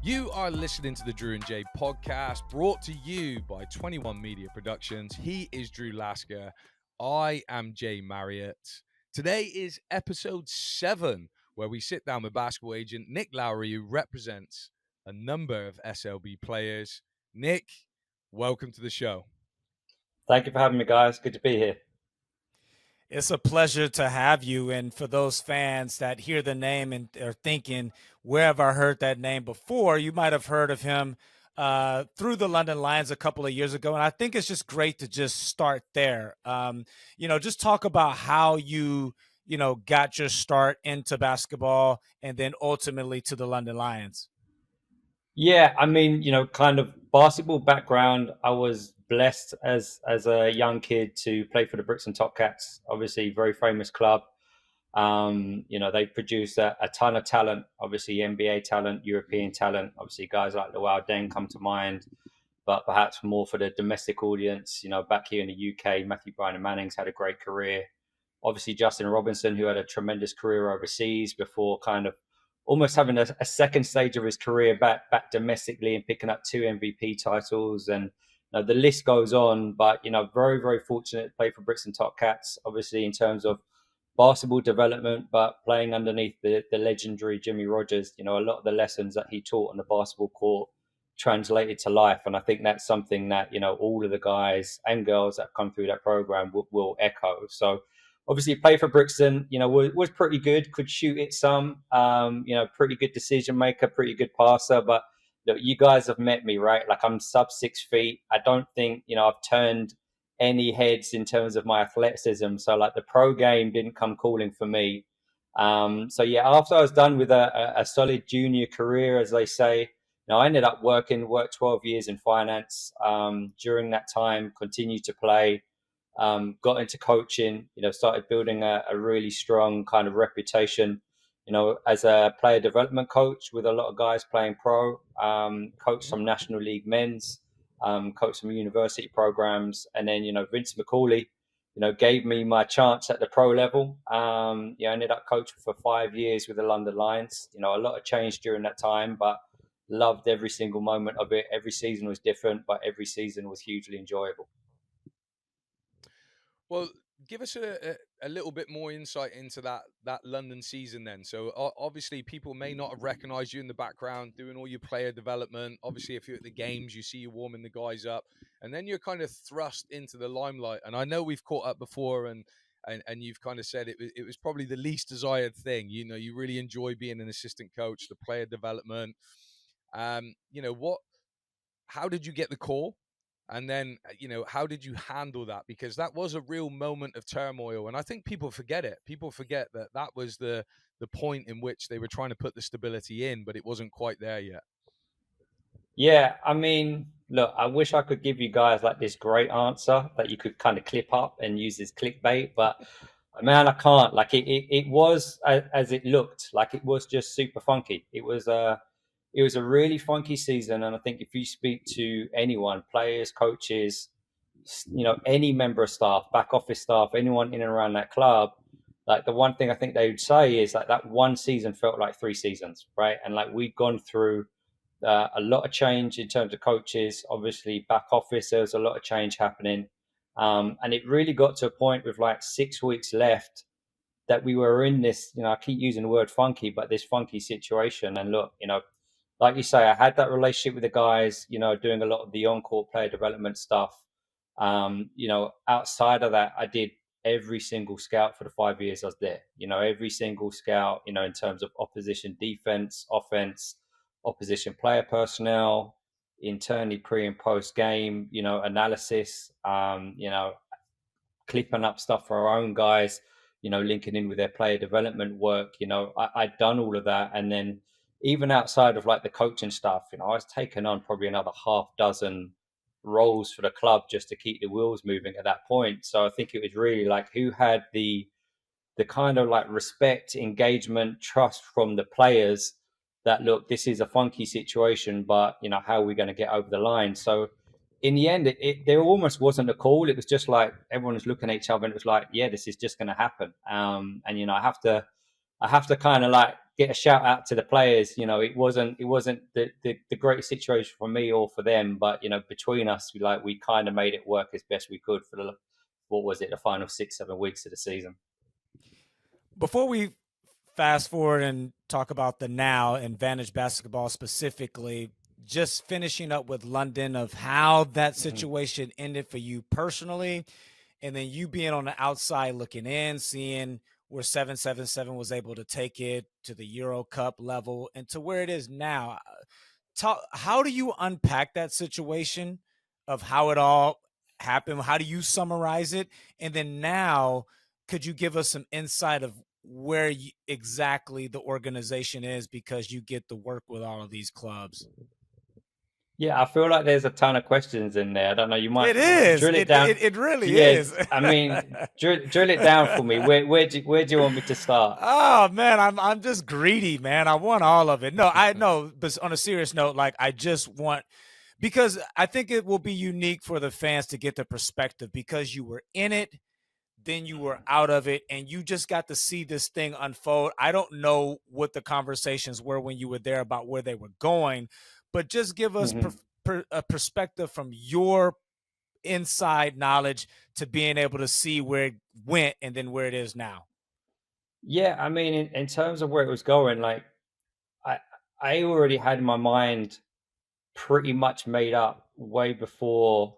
You are listening to the Drew and Jay podcast, brought to you by 21 Media Productions. He is Drew Lasker. I am Jay Marriott. Today is episode 7, where we sit down with basketball agent NIk Lwry, who represents a number of SLB players. Nick, welcome to the show. Thank you for having me, guys. Good to be here. It's a pleasure to have you. And for those fans that hear the name and are thinking, where have I heard that name before? You might have heard of him through the London Lions a couple of years ago. And I think it's just great to just start there. Just talk about how you got your start into basketball and then ultimately to the London Lions. Yeah, I mean, kind of basketball background. I was blessed as a young kid to play for the Brixton Top Cats, obviously very famous club. They produce a ton of talent, obviously NBA talent, European talent. Obviously, guys like Lawry come to mind, but perhaps more for the domestic audience. Back here in the UK, Matthew Bryan Manning's had a great career. Obviously, Justin Robinson, who had a tremendous career overseas before kind of almost having a second stage of his career back domestically and picking up 2 MVP titles. And the list goes on, but, very, very fortunate to play for Brixton Top Cats, obviously in terms of basketball development, but playing underneath the legendary Jimmy Rogers. A lot of the lessons that he taught on the basketball court translated to life. And I think that's something that, all of the guys and girls that come through that program will echo. So obviously play for Brixton, was pretty good, could shoot it some, pretty good decision maker, pretty good passer. But you guys have met me, right? Like, I'm sub 6 feet. I don't think, I've turned any heads in terms of my athleticism. So like the pro game didn't come calling for me. After I was done with a solid junior career, as they say, I ended up worked 12 years in finance. During that time, continued to play. Got into coaching, started building a really strong kind of reputation, as a player development coach with a lot of guys playing pro, coached some National League men's, coached some university programs. And then, Vince McCauley, gave me my chance at the pro level. I ended up coaching for 5 years with the London Lions. A lot of change during that time, but loved every single moment of it. Every season was different, but every season was hugely enjoyable. Well, give us a little bit more insight into that London season then. So obviously people may not have recognized you in the background doing all your player development. Obviously, if you're at the games, you see you warming the guys up, and then you're kind of thrust into the limelight. And I know we've caught up before and you've kind of said it was probably the least desired thing. You really enjoy being an assistant coach, the player development. How did you get the call? And then, how did you handle that? Because that was a real moment of turmoil. And I think people forget it. People forget that was the point in which they were trying to put the stability in, but it wasn't quite there yet. Yeah, I mean, look, I wish I could give you guys like this great answer that you could kind of clip up and use as clickbait, but man, I can't. Like it was as it looked. Like it was just super funky. It was a really funky season, and I think if you speak to anyone, players, coaches, any member of staff, back office staff, anyone in and around that club, like the one thing I think they would say is like that one season felt like 3 seasons, right? And like we'd gone through a lot of change in terms of coaches. Obviously, back office, there was a lot of change happening, and it really got to a point with like 6 weeks left that we were in this. I keep using the word funky, but this funky situation. And look, like you say, I had that relationship with the guys, doing a lot of the on-court player development stuff. Outside of that, I did every single scout for the 5 years I was there. Every single scout, in terms of opposition defense, offense, opposition player personnel, internally pre and post game, analysis, clipping up stuff for our own guys, linking in with their player development work. I'd done all of that. And then even outside of like the coaching stuff, I was taking on probably another half dozen roles for the club just to keep the wheels moving at that point. So I think it was really like who had the kind of like respect, engagement, trust from the players that, look, this is a funky situation, but how are we going to get over the line? So in the end, there almost wasn't a call. It was just like everyone was looking at each other and it was like, yeah, this is just going to happen. And I have to kind of like get a shout out to the players. You know, it wasn't the greatest situation for me or for them, but you know, between us, we kind of made it work as best we could for the final 6-7 weeks of the season. Before we fast forward and talk about the now and Vantage Basketball specifically, just finishing up with London of how that situation ended for you personally, and then you being on the outside looking in, seeing where 777 was able to take it to the Euro Cup level and to where it is now. How do you unpack that situation of how it all happened? How do you summarize it? And then now, could you give us some insight of where exactly the organization is, because you get to work with all of these clubs? Yeah, I feel like there's a ton of questions in there. I don't know. You might It is. drill it down. It really Yeah, is. I mean, drill it down for me. Where do you want me to start? Oh man, I'm just greedy, man. I want all of it. No, I know, but on a serious note, like I just want, because I think it will be unique for the fans to get the perspective, because you were in it, then you were out of it, and you just got to see this thing unfold. I don't know what the conversations were when you were there about where they were going, but just give us a perspective from your inside knowledge to being able to see where it went and then where it is now. Yeah, I mean, in terms of where it was going, like I already had my mind pretty much made up way before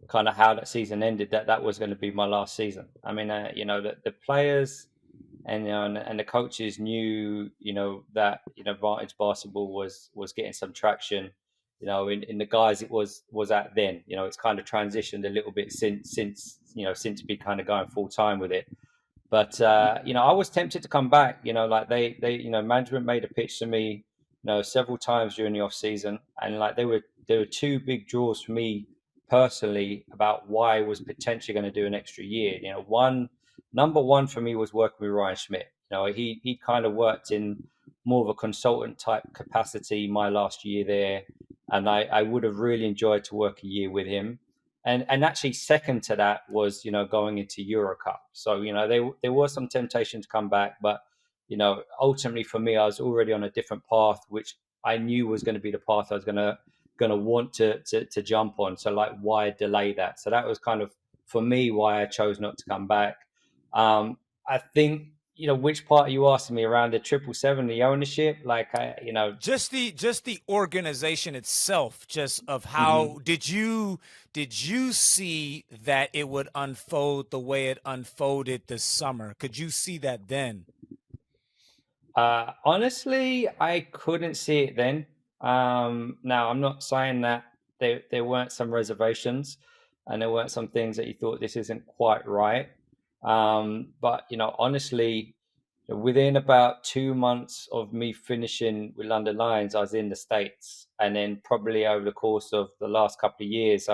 kind of how that season ended, that was going to be my last season. I mean, you know, the players and, you know, and the coaches knew, you know, that, you know, Vantage Basketball was getting some traction, you know, in the guys it was at then. You know, it's kind of transitioned a little bit since we kind of going full time with it. But you know, I was tempted to come back. You know, like they you know, management made a pitch to me, you know, several times during the off season, and like there were two big draws for me personally about why I was potentially going to do an extra year. You know, number one for me was working with Ryan Schmidt. You know, he kind of worked in more of a consultant type capacity my last year there, and I would have really enjoyed to work a year with him. And actually second to that was, you know, going into Euro Cup. So, you know, there was some temptation to come back, but, you know, ultimately for me, I was already on a different path, which I knew was going to be the path I was going to want to jump on. So like, why delay that? So that was kind of, for me, why I chose not to come back. I think, you know, which part are you asking me around the 777, the ownership? Like, you know, just the organization itself, just of how did you see that it would unfold the way it unfolded this summer? Could you see that then? Honestly, I couldn't see it then. Now I'm not saying that there weren't some reservations and there weren't some things that you thought this isn't quite right. But you know, honestly, within about 2 months of me finishing with London Lions, I was in the States, and then probably over the course of the last couple of years,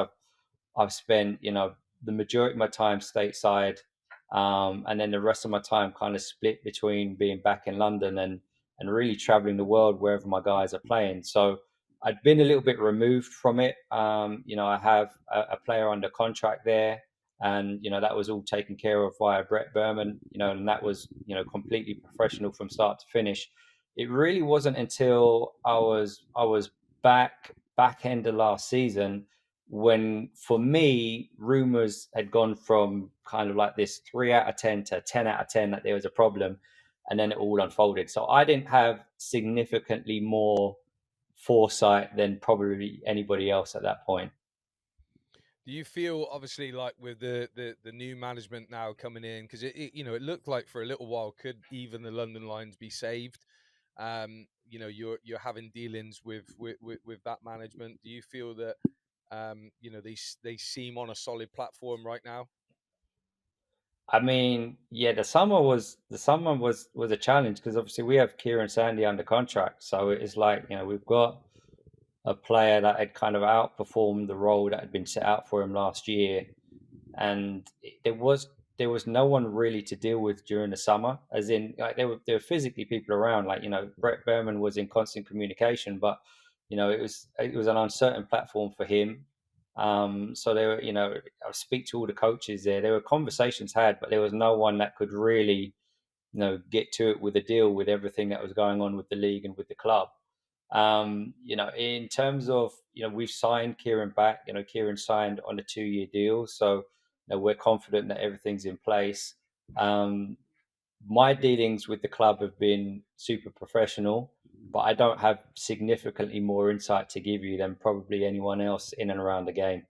I've spent, you know, the majority of my time stateside, and then the rest of my time kind of split between being back in London and really traveling the world wherever my guys are playing. So I'd been a little bit removed from it. You know, I have a player under contract there, and you know that was all taken care of via Brett Berman. You know, and that was, you know, completely professional from start to finish. It really wasn't until I was back end of last season when, for me, rumors had gone from kind of like this 3 out of 10 to 10 out of 10 that there was a problem, and then it all unfolded. So I didn't have significantly more foresight than probably anybody else at that point. Do you feel, obviously, like with the new management now coming in, because you know, it looked like for a little while could even the London Lions be saved? You know, you're having dealings with that management. Do you feel that you know, they seem on a solid platform right now? I mean, yeah, the summer was a challenge because obviously we have Kieran Sandy under contract, so it's like, you know, we've got a player that had kind of outperformed the role that had been set out for him last year, and there was no one really to deal with during the summer. As in, like there were physically people around. Like, you know, Brett Berman was in constant communication, but you know it was an uncertain platform for him. So there were, you know, I speak to all the coaches there. There were conversations had, but there was no one that could really get to it with a deal with everything that was going on with the league and with the club. In terms of, we've signed Kieran back. Kieran signed on a 2-year deal, so we're confident that everything's in place. My dealings with the club have been super professional, but I don't have significantly more insight to give you than probably anyone else in and around the game.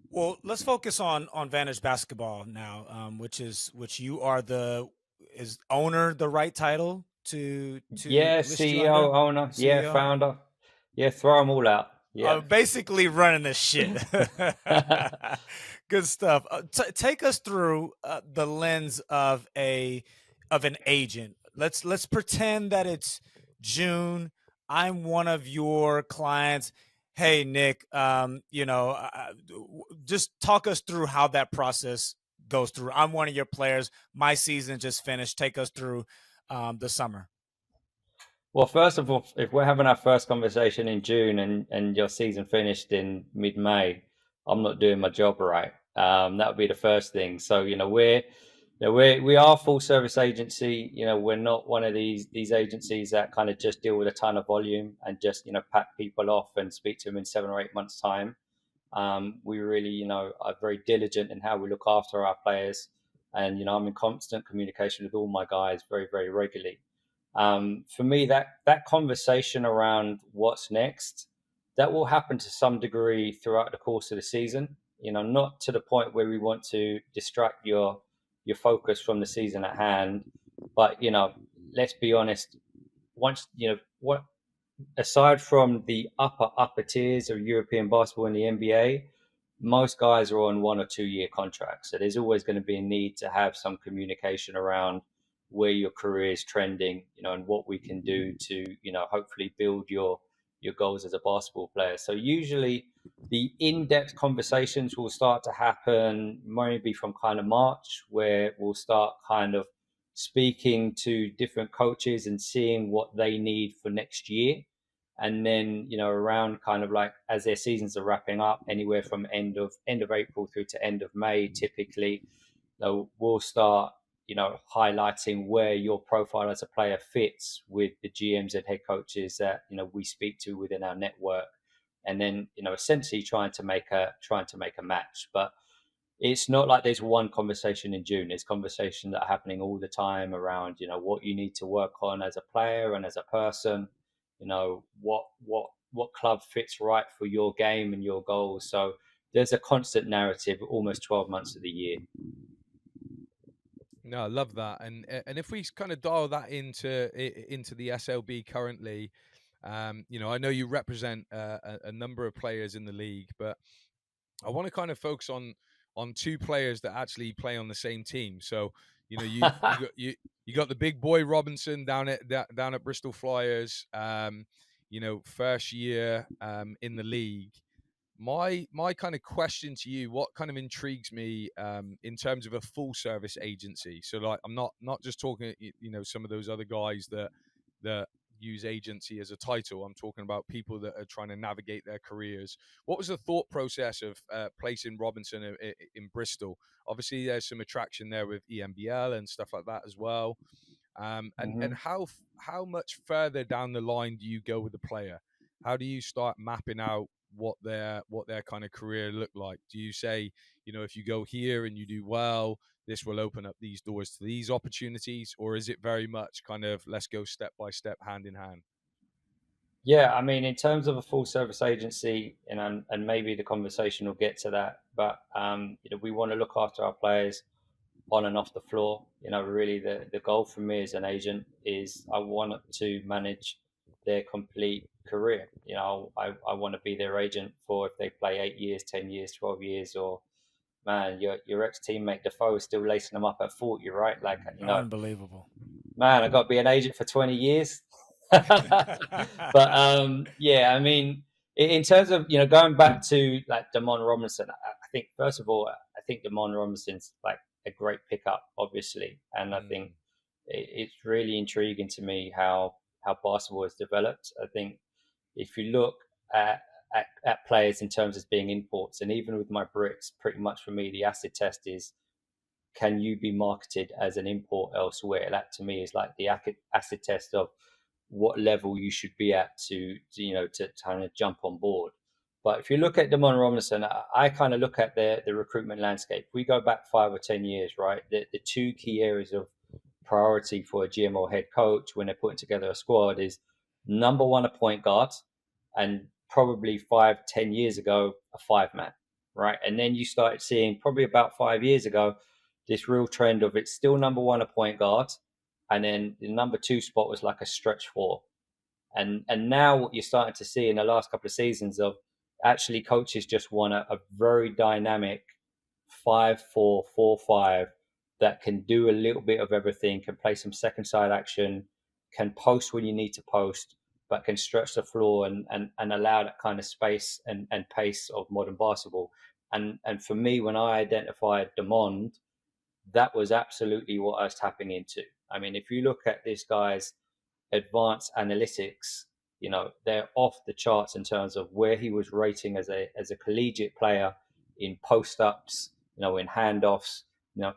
Well, let's focus on Vantage Basketball now, which you are is owner the right title to list you CEO, under? owner, CEO? founder, throw them all out. Basically running the shit. Good stuff. Take us through the lens of an agent. Let's pretend that it's June. I'm one of your clients. Hey, Nick, just talk us through how that process goes through. I'm one of your players. My season just finished. Take us through the summer. Well, first of all, if we're having our first conversation in June and your season finished in mid-May, I'm not doing my job right. That would be the first thing. So, we are a full service agency. We're not one of these agencies that kind of just deal with a ton of volume and just, pack people off and speak to them in 7 or 8 months' time. We really, are very diligent in how we look after our players. And, I'm in constant communication with all my guys very, very regularly. For me, that conversation around what's next, that will happen to some degree throughout the course of the season. Not to the point where we want to distract your focus from the season at hand, but let's be honest. Once what aside from the upper tiers of European basketball in the NBA, most guys are on 1 or 2 year contracts. So there's always going to be a need to have some communication around where your career is trending, and what we can do to, hopefully build your goals as a basketball player. So usually the in-depth conversations will start to happen maybe from kind of March, where we'll start kind of speaking to different coaches and seeing what they need for next year. And then, around kind of like as their seasons are wrapping up, anywhere from end of April through to end of May, typically, we'll start highlighting where your profile as a player fits with the GMs and head coaches that we speak to within our network, and then essentially trying to make a match. But it's not like there's one conversation in June. There's conversations that are happening all the time around what you need to work on as a player and as a person. What club fits right for your game and your goals. So there's a constant narrative almost 12 months of the year. No, I love that. And if we kind of dial that into the SLB currently, I know you represent a number of players in the league, but I want to kind of focus on 2 players that actually play on the same team. So, you got the big boy Robinson down at Bristol Flyers, first year in the league. My kind of question to you, what kind of intrigues me in terms of a full service agency? So like, I'm not just talking, some of those other guys that use agency as a title. I'm talking about people that are trying to navigate their careers. What was the thought process of placing Robinson in Bristol? Obviously, there's some attraction there with EMBL and stuff like that as well. And how much further down the line do you go with the player? How do you start mapping out what their kind of career look like? Do you say, if you go here and you do well, this will open up these doors to these opportunities? Or is it very much kind of let's go step by step, hand in hand? Yeah, I mean, in terms of a full service agency, and maybe the conversation will get to that, but we want to look after our players on and off the floor. Really the goal for me as an agent is I want to manage their complete career. I want to be their agent for if they play 8 years, 10 years, 12 years, or man, your ex teammate Defoe is still lacing them up at 40, right? Like, Unbelievable. Man, I got to be an agent for 20 years. But yeah, I mean, in terms of going back to like Damon Robinson, I think first of all, I think Damon Robinson's like a great pickup, obviously, and I think it's really intriguing to me how basketball has developed. I think if you look at players in terms of being imports, and even with my Brits, pretty much for me, the acid test is can you be marketed as an import elsewhere? That to me is like the acid test of what level you should be at to kind of jump on board. But if you look at Damon Robinson, I kind of look at the recruitment landscape. If we go back 5 or 10 years, right, the two key areas of priority for a GM or head coach when they're putting together a squad is number one, a point guard, and probably 5-10 years ago, a 5-man, right? And then you started seeing probably about 5 years ago, this real trend of it's still number one, a point guard, and then the number 2 spot was like a stretch 4. And now what you're starting to see in the last couple of seasons of actually coaches just want a very dynamic 5-4, 4-5 that can do a little bit of everything, can play some second side action, can post when you need to post, but can stretch the floor and allow that kind of space and pace of modern basketball. And for me, when I identified Demond, that was absolutely what I was tapping into. I mean, if you look at this guy's advanced analytics, they're off the charts in terms of where he was rating as a collegiate player in post-ups, in handoffs,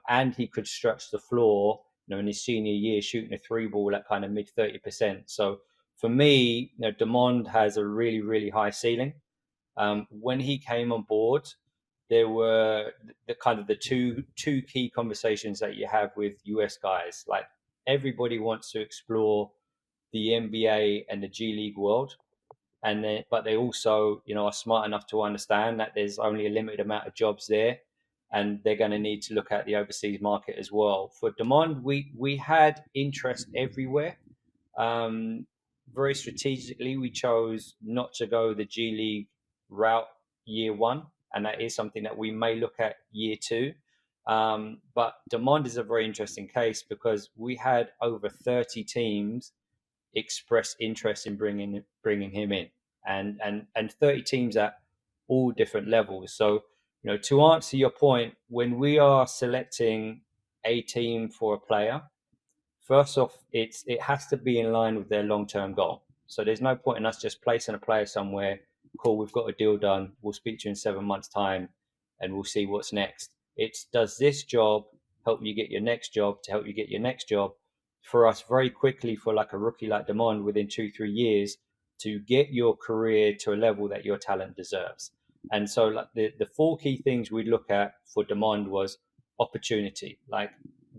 and he could stretch the floor, in his senior year, shooting a 3 ball at kind of mid 30%. So for me, Demond has a really, really high ceiling. When he came on board, there were the two key conversations that you have with US guys. Like, everybody wants to explore the NBA and the G League world, but they also, are smart enough to understand that there's only a limited amount of jobs there, and they're going to need to look at the overseas market as well. For Demond, we had interest everywhere. Very strategically, we chose not to go the G League route year 1, and that is something that we may look at year 2. But Demond is a very interesting case because we had over 30 teams express interest in bringing him in, and 30 teams at all different levels. So, to answer your point, when we are selecting a team for a player, first off, it has to be in line with their long-term goal. So there's no point in us just placing a player somewhere. Cool, we've got a deal done. We'll speak to you in 7 months' time, and we'll see what's next. It's, does this job help you get your next job to help you get your next job? For us, very quickly, for like a rookie like Demond, within 2-3 years, to get your career to a level that your talent deserves. And so, like, the 4 key things we'd look at for Demond was opportunity. Like,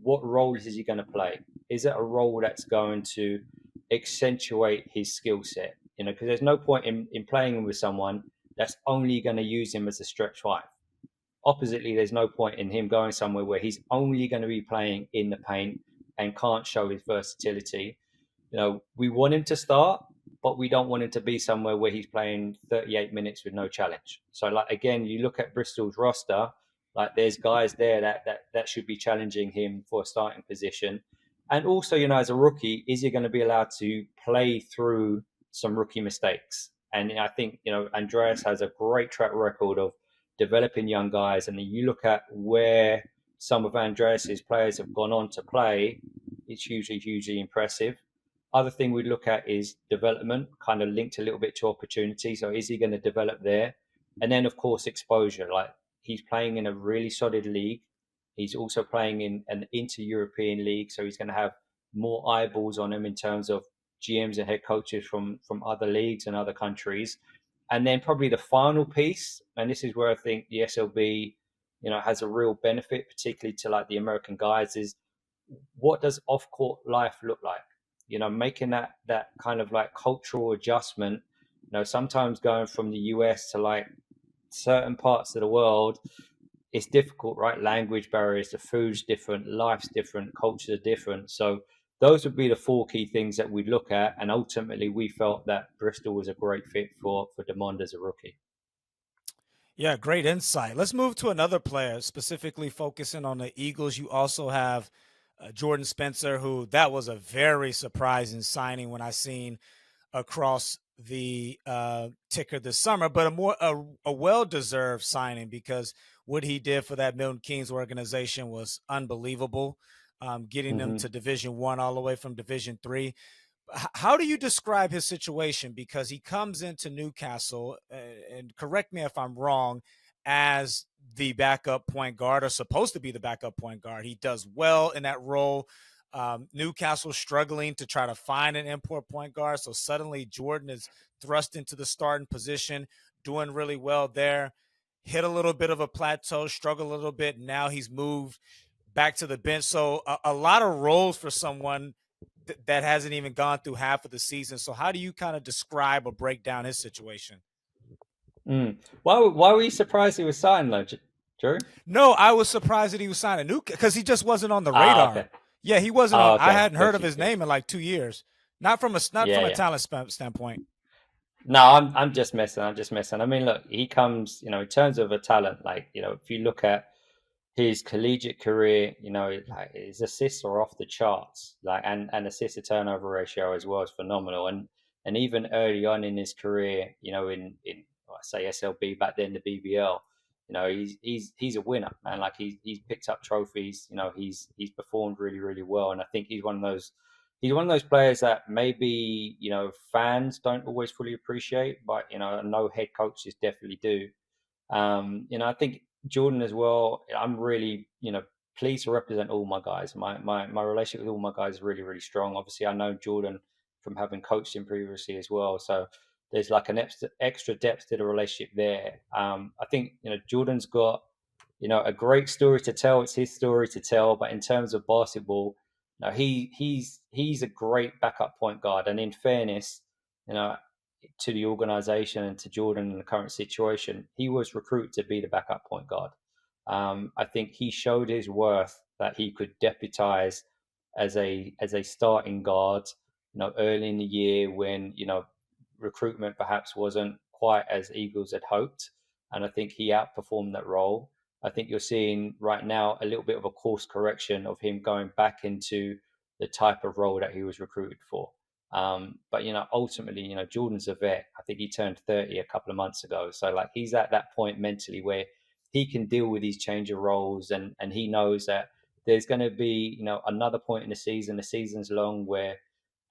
what role is he going to play? Is it a role that's going to accentuate his skill set? Because there's no point in playing with someone that's only going to use him as a stretch 5. Oppositely, there's no point in him going somewhere where he's only going to be playing in the paint and can't show his versatility. We want him to start, but we don't want him to be somewhere where he's playing 38 minutes with no challenge. So, like, again, you look at Bristol's roster, like, there's guys there that should be challenging him for a starting position. And also, as a rookie, is he going to be allowed to play through some rookie mistakes? And I think, Andreas has a great track record of developing young guys. And you look at where some of Andreas's players have gone on to play, it's hugely impressive. Other thing we'd look at is development, kind of linked a little bit to opportunity. So is he going to develop there? And then, of course, exposure. Like, he's playing in a really solid league. He's also playing in an inter-European league. So he's going to have more eyeballs on him in terms of GMs and head coaches from other leagues and other countries. And then probably the final piece, and this is where I think the SLB, has a real benefit, particularly to like the American guys, is what does off-court life look like? Making that kind of like cultural adjustment. Sometimes going from the US to like certain parts of the world, it's difficult, right? Language barriers, the food's different, life's different, cultures are different. So those would be the 4 key things that we'd look at. And ultimately, we felt that Bristol was a great fit for Demond as a rookie. Yeah, great insight. Let's move to another player, specifically focusing on the Eagles. You also have Jordan Spencer, who that was a very surprising signing when I seen across the ticker this summer, but a well-deserved signing because what he did for that Milton Keynes organization was unbelievable, getting them to Division I all the way from Division III. How do you describe his situation? Because he comes into Newcastle, and correct me if I'm wrong, as the backup point guard, or supposed to be the backup point guard. He does well in that role. Newcastle struggling to try to find an import point guard. So suddenly Jordan is thrust into the starting position, doing really well there. Hit a little bit of a plateau, struggle a little bit. Now he's moved back to the bench. So a lot of roles for someone that hasn't even gone through half of the season. So how do you kind of describe or break down his situation? Why were you surprised he was signed, though, Drew? No, I was surprised that he was signing new because he just wasn't on the radar. Okay. Yeah, he wasn't on. Okay. I hadn't heard of his name in like 2 years. Not from a talent standpoint. No, I'm just messing. I mean, look, he comes, in terms of a talent, like, if you look at his collegiate career, like his assists are off the charts, like, and assist to turnover ratio as well is phenomenal. And even early on in his career, in I say SLB, back then the BBL, he's a winner, man. Like he's picked up trophies, he's performed really, really well. And I think he's one of those players that maybe, fans don't always fully appreciate, but, I know head coaches definitely do. I think Jordan as well, I'm really, pleased to represent all my guys. My relationship with all my guys is really, really strong. Obviously, I know Jordan from having coached him previously as well. So there's like an extra depth to the relationship there. I think, Jordan's got, a great story to tell. It's his story to tell. But in terms of basketball, he's a great backup point guard. And in fairness, to the organization and to Jordan in the current situation, he was recruited to be the backup point guard. I think he showed his worth that he could deputize as a starting guard, early in the year when, recruitment perhaps wasn't quite as Eagles had hoped. And I think he outperformed that role. I think you're seeing right now a little bit of a course correction of him going back into the type of role that he was recruited for. But ultimately, Jordan's a vet. I think he turned 30 a couple of months ago. So like he's at that point mentally where he can deal with these change of roles, and he knows that there's going to be, another point in the season. The season's long where,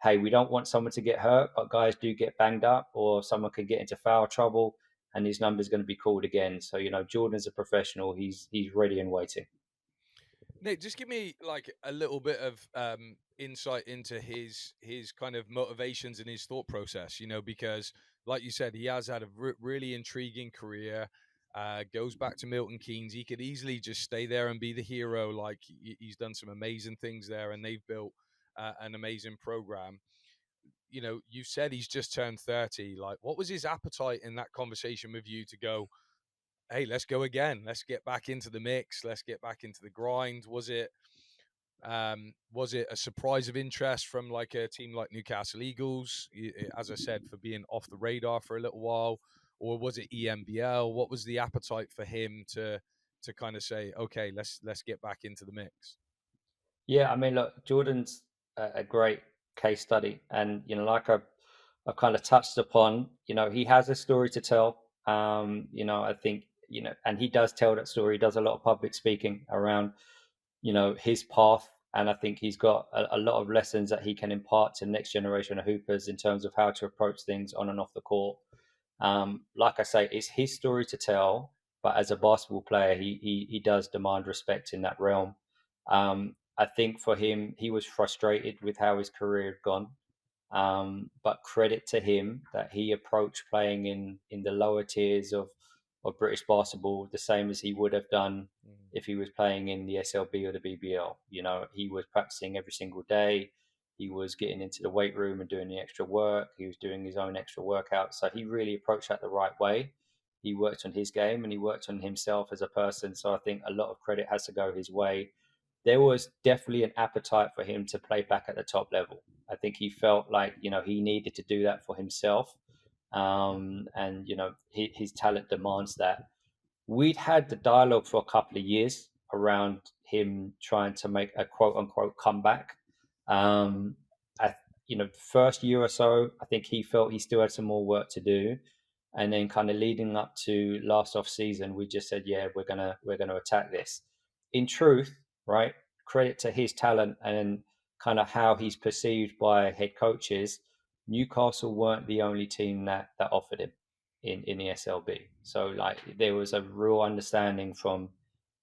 hey, we don't want someone to get hurt, but guys do get banged up, or someone could get into foul trouble, and his number's going to be called again. So, Jordan's a professional. He's ready and waiting. Nick, just give me like a little bit of insight into his kind of motivations and his thought process, because like you said, he has had a really intriguing career, goes back to Milton Keynes. He could easily just stay there and be the hero. Like he's done some amazing things there, and they've built an amazing program. You said he's just turned 30. Like, what was his appetite in that conversation with you to go, hey, let's go again. Let's get back into the mix. Let's get back into the grind. Was it a surprise of interest from like a team like Newcastle Eagles, as I said, for being off the radar for a little while, or was it EMBL? What was the appetite for him to kind of say, okay, let's get back into the mix? Yeah, I mean, look, Jordan's a great case study, and like I've kind of touched upon, he has a story to tell. I think, and he does tell that story. He does a lot of public speaking around, his path, and I think he's got a lot of lessons that he can impart to the next generation of hoopers in terms of how to approach things on and off the court. Like I say, it's his story to tell, but as a basketball player, he does demand respect in that realm. I think for him, he was frustrated with how his career had gone. But credit to him that he approached playing in the lower tiers of British basketball the same as he would have done if he was playing in the SLB or the BBL. He was practicing every single day. He was getting into the weight room and doing the extra work. He was doing his own extra workouts. So he really approached that the right way. He worked on his game and he worked on himself as a person. So I think a lot of credit has to go his way. There was definitely an appetite for him to play back at the top level. I think he felt like, he needed to do that for himself. And, his talent demands that. We'd had the dialogue for a couple of years around him trying to make a quote unquote comeback. First year or so, I think he felt he still had some more work to do. And then kind of leading up to last off season, we just said, yeah, we're gonna attack this. In truth, right? Credit to his talent and kind of how he's perceived by head coaches. Newcastle weren't the only team that offered him. in the SLB. So like there was a real understanding from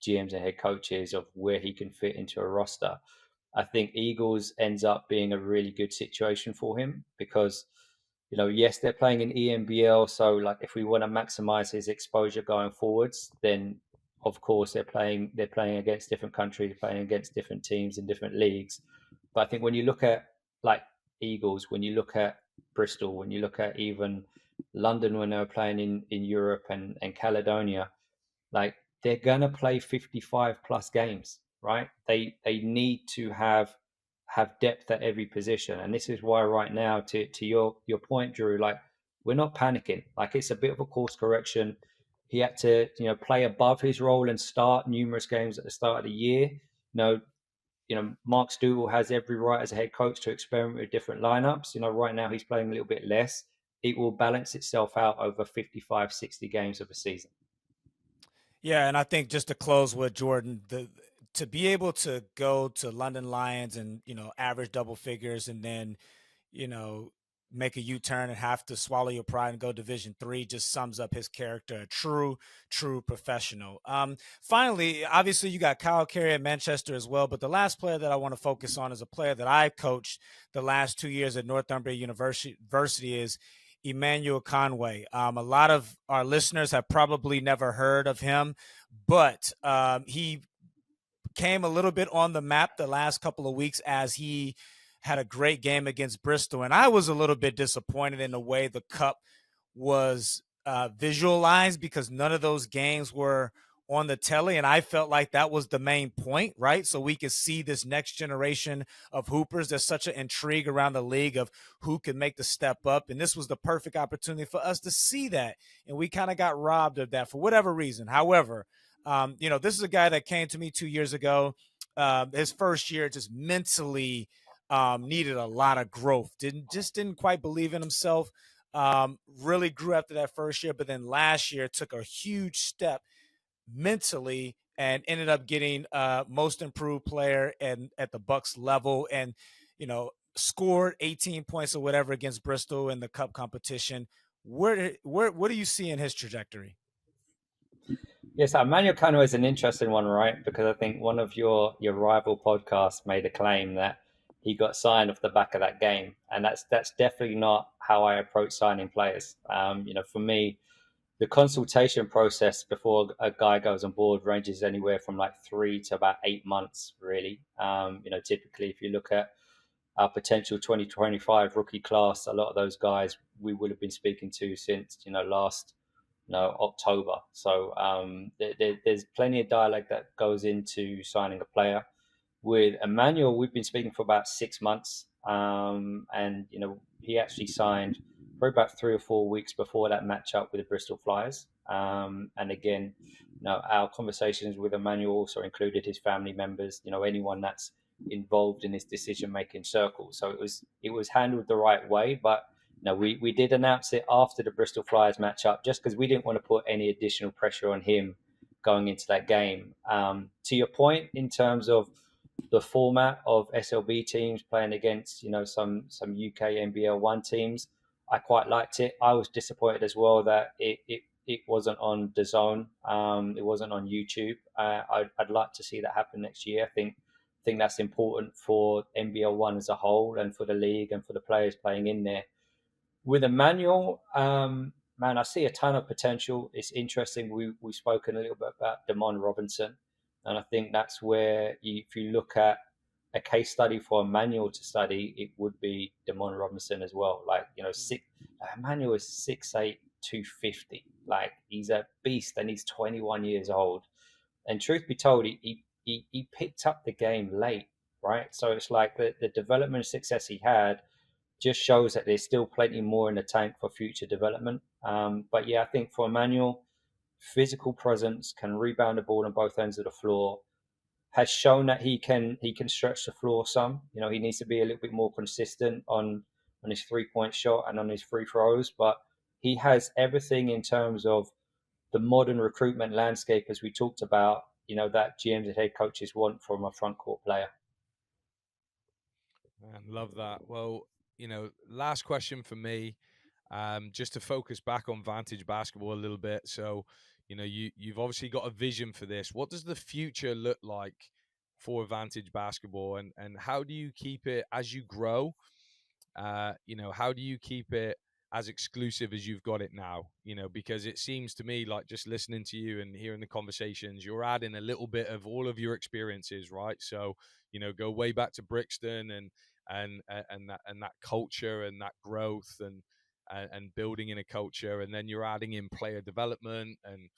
GMs and head coaches of where he can fit into a roster. I think Eagles ends up being a really good situation for him because, yes, they're playing in EMBL. So like if we want to maximize his exposure going forwards, then of course they're playing against different countries, playing against different teams in different leagues. But I think when you look at like Eagles, when you look at Bristol, when you look at even London when they were playing in Europe and Caledonia, like they're gonna play 55 plus games, right? They need to have depth at every position, and this is why right now, to your point, Drew, like we're not panicking. Like it's a bit of a course correction. He had to play above his role and start numerous games at the start of the year. Mark Stoogle has every right as a head coach to experiment with different lineups. Right now he's playing a little bit less. It will balance itself out over 55, 60 games of a season. Yeah, and I think just to close with Jordan, to be able to go to London Lions and average double figures, and then you know make a U-turn and have to swallow your pride and go Division 3 just sums up his character, a true professional. Finally, obviously you got Kyle Carey at Manchester as well, but the last player that I want to focus on is a player that I coached the last 2 years at Northumbria University is Emmanuel Conway. A lot of our listeners have probably never heard of him, but he came a little bit on the map the last couple of weeks as he had a great game against Bristol. And I was a little bit disappointed in the way the Cup was visualized because none of those games were on the telly. And I felt like that was the main point, right? So we could see this next generation of hoopers. There's such an intrigue around the league of who can make the step up. And this was the perfect opportunity for us to see that. And we kind of got robbed of that for whatever reason. However, this is a guy that came to me 2 years ago. His first year just mentally needed a lot of growth. Didn't quite believe in himself. Really grew after that first year, but then last year took a huge step mentally and ended up getting most improved player and at the Bucks level, and scored 18 points or whatever against Bristol in the Cup competition. What do you see in his trajectory? Yes, Emmanuel Kano is an interesting one, right? Because I think one of your rival podcasts made a claim that he got signed off the back of that game, and that's definitely not how I approach signing players. For me, the consultation process before a guy goes on board ranges anywhere from like 3 to about 8 months, really. Typically, if you look at our potential 2025 rookie class, a lot of those guys we would have been speaking to since last October. So there's plenty of dialogue that goes into signing a player. With Emmanuel, we've been speaking for about 6 months, and he actually signed for about 3 or 4 weeks before that matchup with the Bristol Flyers. And again, our conversations with Emmanuel also included his family members. Anyone that's involved in his decision-making circle. So it was handled the right way, but we did announce it after the Bristol Flyers matchup, just because we didn't want to put any additional pressure on him going into that game. To your point, in terms of the format of SLB teams playing against some UK NBL1 teams, I quite liked it. I was disappointed as well that it wasn't on DAZN. It wasn't on YouTube. I'd like to see that happen next year. I think that's important for NBL1 as a whole and for the league and for the players playing in there. With Emmanuel, man, I see a ton of potential. It's interesting. We've spoken a little bit about Damon Robinson, and I think that's where if you look at a case study for Emmanuel to study, it would be Damon Robinson as well. Like Emmanuel is 6'8", 250. Like he's a beast, and he's 21 years old. And truth be told, he picked up the game late, right? So it's like the development success he had just shows that there's still plenty more in the tank for future development. But yeah, I think for Emmanuel, physical presence, can rebound the ball on both ends of the floor, has shown that he can stretch the floor some. He needs to be a little bit more consistent on his 3-point shot and on his free throws, but he has everything in terms of the modern recruitment landscape, as we talked about, that GMs and head coaches want from a front court player. Man, love that. Well, last question for me. just to focus back on Vantage Basketball a little bit. So, you've obviously got a vision for this. What does the future look like for Vantage Basketball, and how do you keep it as you grow? How do you keep it as exclusive as you've got it now? Because it seems to me like, just listening to you and hearing the conversations, you're adding a little bit of all of your experiences, right? So, go way back to Brixton and that culture and that growth and building in a culture, and then you're adding in player development and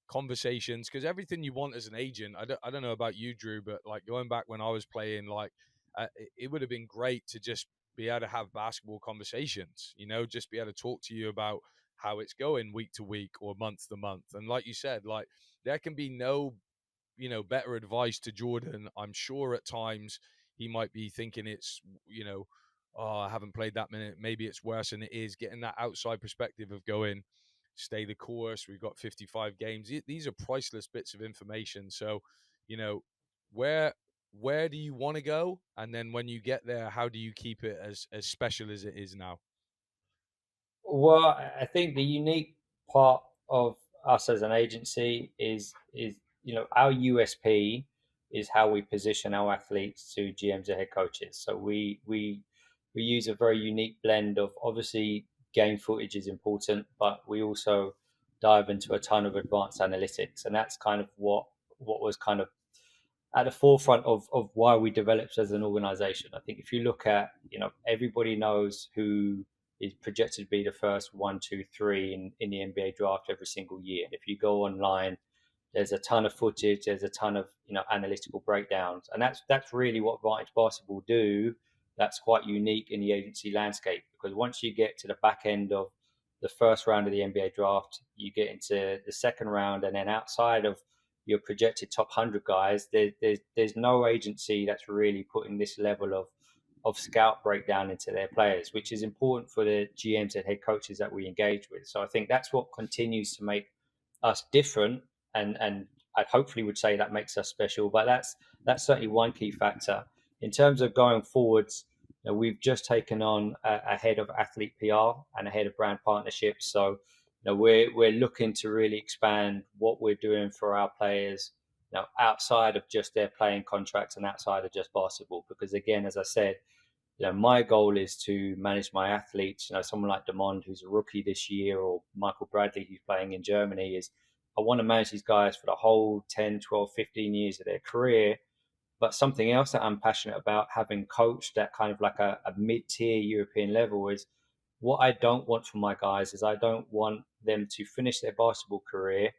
conversations, because everything you want as an agent. I don't know about you, Drew, but like, going back when I was playing, like, it would have been great to just be able to have basketball conversations, just be able to talk to you about how it's going week to week or month to month. And like you said, like, there can be no better advice to Jordan. I'm sure at times he might be thinking it's, oh, I haven't played that minute, maybe it's worse than it is. Getting that outside perspective of going, stay the course, we've got 55 games. These are priceless bits of information. So, you know where where do you want to go, and then when you get there, how do you keep it as special as it is now? Well, I think the unique part of us as an agency is our USP is how we position our athletes to GMs and head coaches. So we use a very unique blend of, obviously, game footage is important, but we also dive into a ton of advanced analytics, and that's kind of what was kind of at the forefront of why we developed as an organization. I think if you look at, everybody knows who is projected to be the first 1, 2, 3 in the NBA draft every single year. If you go online, there's a ton of footage, there's a ton of analytical breakdowns, and that's really what Vantage Basketball do. That's quite unique in the agency landscape, because once you get to the back end of the first round of the NBA draft, you get into the second round, and then outside of your projected top 100 guys, there's no agency that's really putting this level of scout breakdown into their players, which is important for the GMs and head coaches that we engage with. So I think that's what continues to make us different, and I hopefully would say that makes us special. But that's certainly one key factor. In terms of going forwards, we've just taken on a head of athlete PR and a head of brand partnerships. So we're looking to really expand what we're doing for our players, outside of just their playing contracts and outside of just basketball. Because again, as I said, my goal is to manage my athletes. Someone like Demond, who's a rookie this year, or Michael Bradley, who's playing in Germany, is I want to manage these guys for the whole 10, 12, 15 years of their career. But something else that I'm passionate about, having coached at kind of like a mid-tier European level, is what I don't want from my guys is I don't want them to finish their basketball career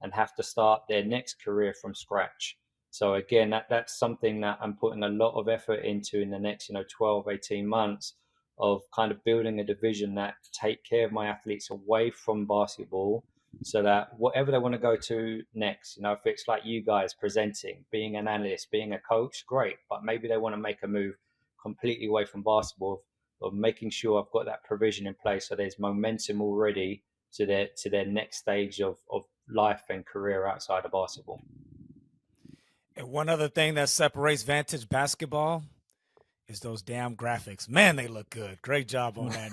and have to start their next career from scratch. So again, that's something that I'm putting a lot of effort into in the next 12, 18 months, of kind of building a division that take care of my athletes away from basketball, so that whatever they want to go to next, if it's like you guys presenting, being an analyst, being a coach, great, but maybe they want to make a move completely away from basketball, of making sure I've got that provision in place, so there's momentum already to their next stage of life and career outside of basketball. And one other thing that separates Vantage Basketball is those damn graphics. Man, they look good. Great job on that,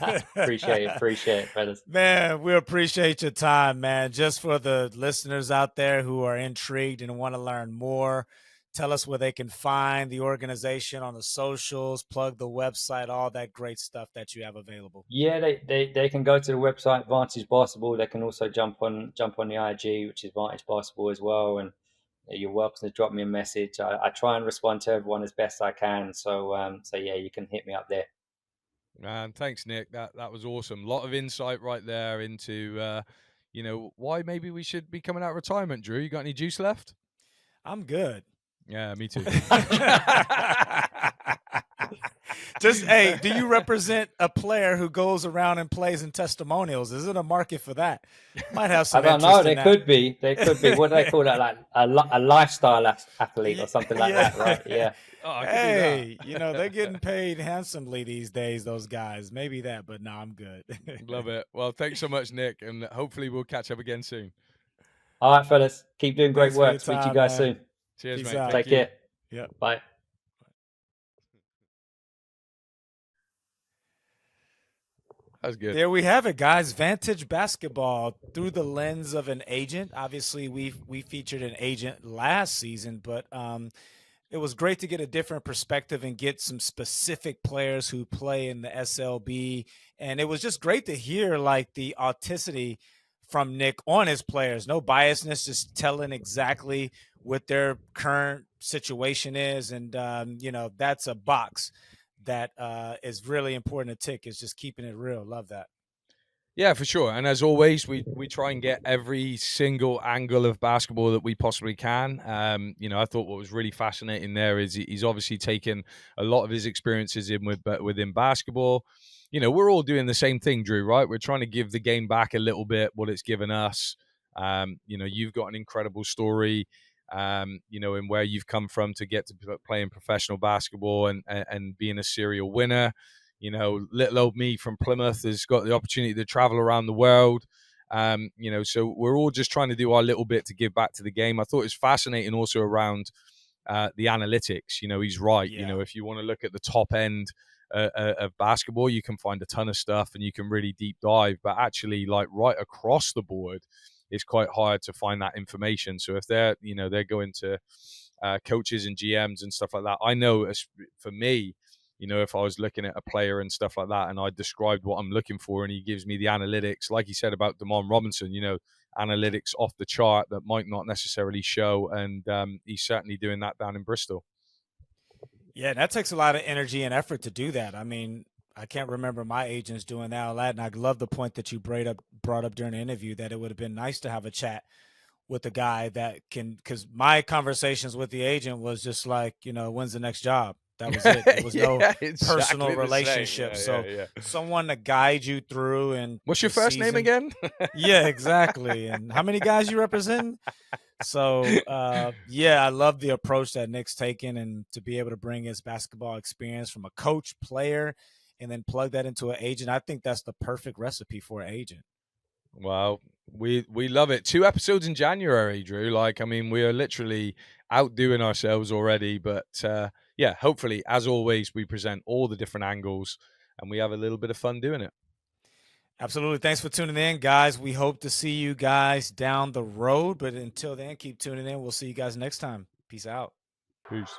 Nick. Appreciate it, fellas. Man, we appreciate your time, man. Just for the listeners out there who are intrigued and want to learn more, tell us where they can find the organization on the socials, plug the website, all that great stuff that you have available. Yeah, they can go to the website, Vantage Basketball. They can also jump on the IG, which is Vantage Basketball as well. And you're welcome to drop me a message. I try and respond to everyone as best I can. So yeah, you can hit me up there. Man, thanks, Nick. That was awesome. A lot of insight right there into why maybe we should be coming out of retirement. Drew, you got any juice left? I'm good. Yeah, me too. Just, hey, do you represent a player who goes around and plays in testimonials? Is it a market for that? Might have some. I don't know. There could be. What do they call that? Like a lifestyle athlete or something like that, right? Yeah. Oh, hey, they're getting paid handsomely these days, those guys. Maybe that, but no, I'm good. Love it. Well, thanks so much, Nick, and hopefully we'll catch up again soon. All right, fellas. Keep doing great work. Speak to you guys soon. Cheers, Peace mate. out. Take care. Yep. Bye. That's good. There we have it, guys. Vantage Basketball through the lens of an agent. Obviously, we featured an agent last season, but it was great to get a different perspective and get some specific players who play in the SLB. And it was just great to hear like the authenticity from Nik on his players. No biasness, just telling exactly what their current situation is. And, that's a box that is really important to tick, is just keeping it real. Love that. Yeah, for sure. And as always, we try and get every single angle of basketball that we possibly can. I thought what was really fascinating there is he's obviously taken a lot of his experiences within basketball. We're all doing the same thing, Drew, right? We're trying to give the game back a little bit, what it's given us. You've got an incredible story, in where you've come from to get to playing professional basketball and being a serial winner. Little old me from Plymouth has got the opportunity to travel around the world. So we're all just trying to do our little bit to give back to the game. I thought it's fascinating also around the analytics. He's right. Yeah. If you want to look at the top end of basketball, you can find a ton of stuff and you can really deep dive. But actually, like right across the board, it's quite hard to find that information. So if they're going to coaches and GMs and stuff like that, I know for me, if I was looking at a player and stuff like that and I described what I'm looking for and he gives me the analytics, like he said about Damon Robinson, analytics off the chart that might not necessarily show. And he's certainly doing that down in Bristol. Yeah, that takes a lot of energy and effort to do that. I mean, I can't remember my agents doing that. And I love the point that you brought up during the interview, that it would have been nice to have a chat with a guy that can, because my conversations with the agent was just like, when's the next job? That was it. There was no personal relationship. Someone to guide you through. And what's your first name again? Yeah, exactly. And how many guys you represent? So, I love the approach that Nik's taken, and to be able to bring his basketball experience from a coach, player, and then plug that into an agent. I think that's the perfect recipe for an agent. Well, we love it. 2 episodes in January, Drew. We are literally outdoing ourselves already. But hopefully, as always, we present all the different angles and we have a little bit of fun doing it. Absolutely. Thanks for tuning in, guys. We hope to see you guys down the road. But until then, keep tuning in. We'll see you guys next time. Peace out. Peace.